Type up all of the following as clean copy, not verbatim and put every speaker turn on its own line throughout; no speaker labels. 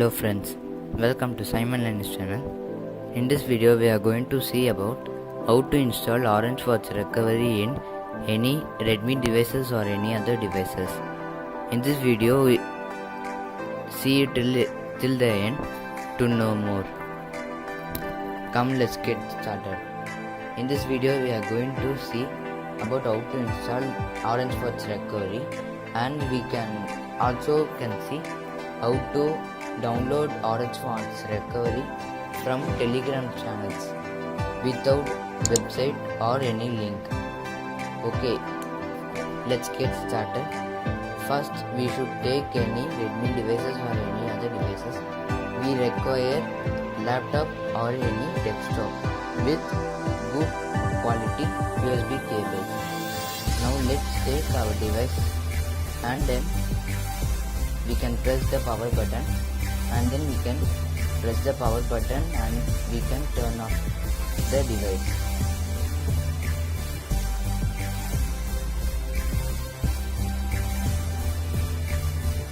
Hello friends, welcome to Linus channel. In this video we are going to see about how to install Orange Watch recovery in any Redmi devices or any other devices. In this video we see it till the end to know more. Come, let's get started. In this video we are going to see about how to install Orange Watch recovery, and we can also see how to download Orange Watch recovery from Telegram channels without website or any link. Okay, let's get started. First, we should take any Redmi devices or any other devices. We require laptop or any desktop with good quality USB cable. Now let's take our device and then we can press the power button, and then we can press the power button and we can turn off the device.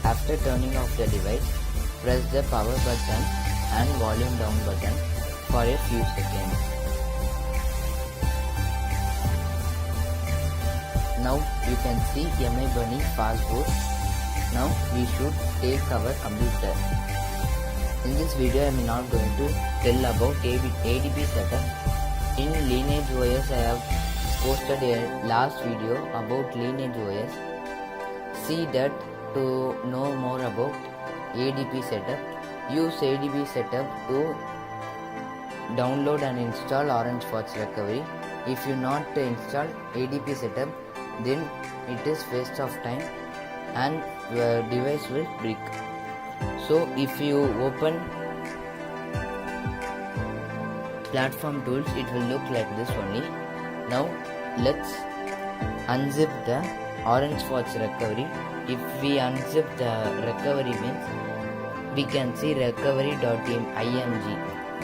After turning off the device, press the power button and volume down button for a few seconds. Now you can see MI Bunny Fastboot. Now we should take our computer. In this video I am not going to tell about ADP setup. In Linus OS I have posted a last video about Linus OS. See that to know more about ADP setup. Use ADP setup to download and install Orange Watch recovery. If you not install ADP setup, then it is waste of time and your device will break. So if you open platform tools, it will look like this only. Now let's unzip the Orange Watch recovery. If we unzip the recovery means we can see recovery.img,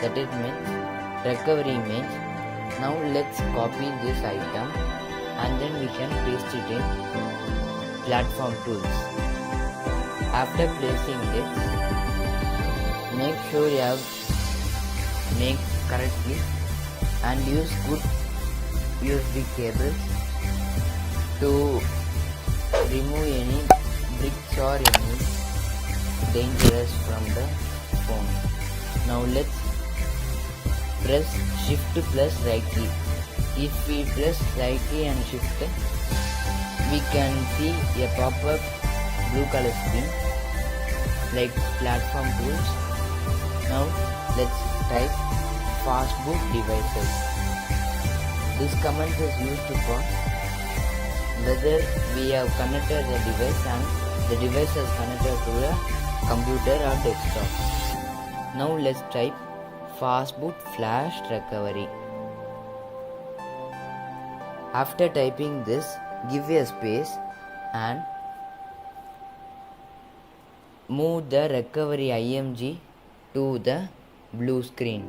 that it means recovery image. Now let's copy this item and then we can paste it in platform tools. After placing it, make sure you have made correctly and use good USB cables to remove any bricks or any dangerous from the phone. Now let's press shift plus right key. If we press right key and shift, we can see a pop-up blue color screen like platform tools. Now let's type Fastboot devices. This command is used for whether we have connected the device and the device is connected to a computer or desktop. Now let's type Fastboot flash recovery. After typing this, give a space and move the recovery IMG to the blue screen.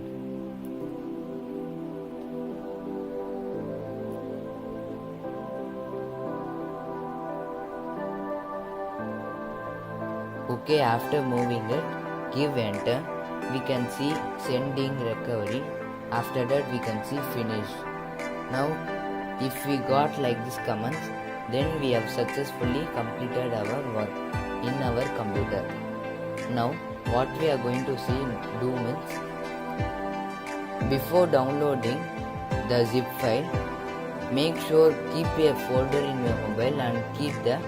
Okay, after moving it, give enter. We can see sending recovery. After that we can see finish. Now if we got like this commands, then we have successfully completed our work in our computer. Now what we are going to do means, before downloading the zip file, make sure keep a folder in your mobile and keep the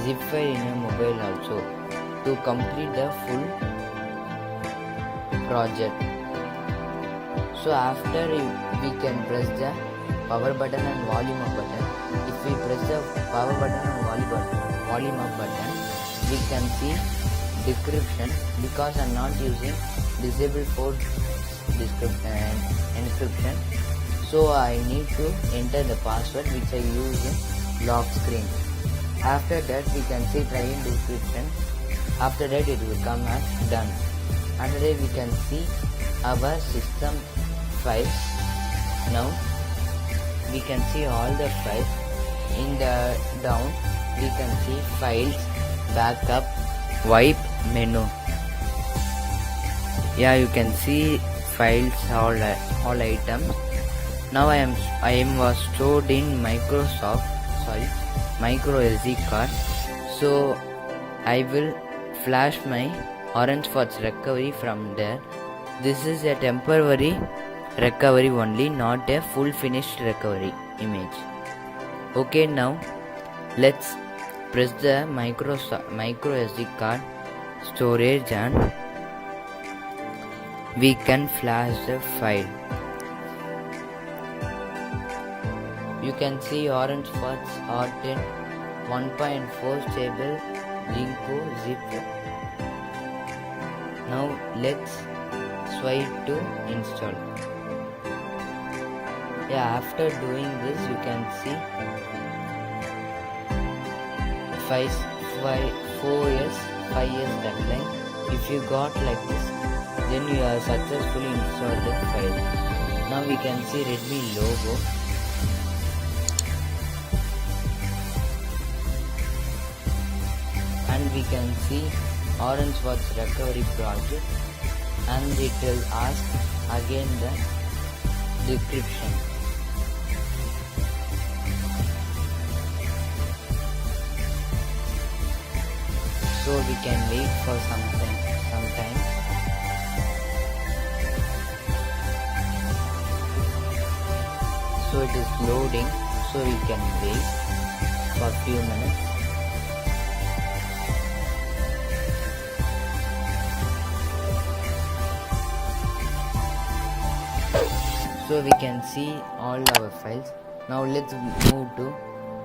zip file in your mobile also to complete the full project. So after we can press the power button and volume up button. If we press the power button and volume up button, we can see decryption. Because I am not using disable for encryption, so I need to enter the password which I use in lock screen. After that we can see try in decryption. After that it will come as done. After that we can see our system files. Now we can see all the files. In the down we can see files, backup, wipe menu. Yeah, you can see files, all items. Now I was stored in micro SD card. So I will flash my orange forts recovery from there. This is a temporary recovery only, not a full finished recovery image. Okay, now let's press the micro SD card storage and we can flash the file. You can see orange forts R10 1.4 stable Linko zip. Now let's swipe to install. Yeah, after doing this you can see 4 years deadline. If you got like this, then you have successfully installed the file. Now we can see Redmi logo. And we can see orange forts recovery project, and it will ask again the description. So we can wait for some time. So it is loading, so we can wait for a few minutes. So we can see all our files. Now let's move to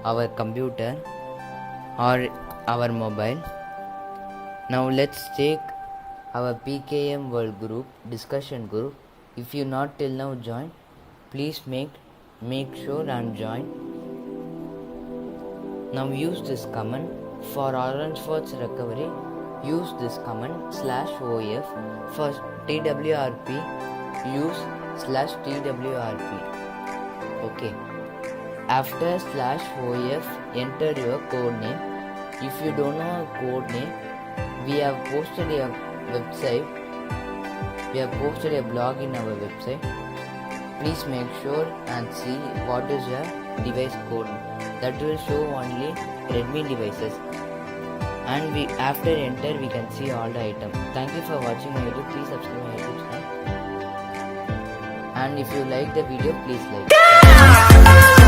our computer or our mobile. Now let's take our PKM World group, discussion group. If you not till now join, please make sure and join. Now use this command for orange forts recovery. Use this command /OF. For TWRP, use /TWRP. Okay. After /OF, enter your code name. If you don't know a code name, we have posted a website. We have posted a blog in our website. Please make sure and see what is your device code. That will show only Redmi devices. And after enter, we can see all the items. Thank you for watching my video. Please subscribe my YouTube channel. And if you like the video, please like.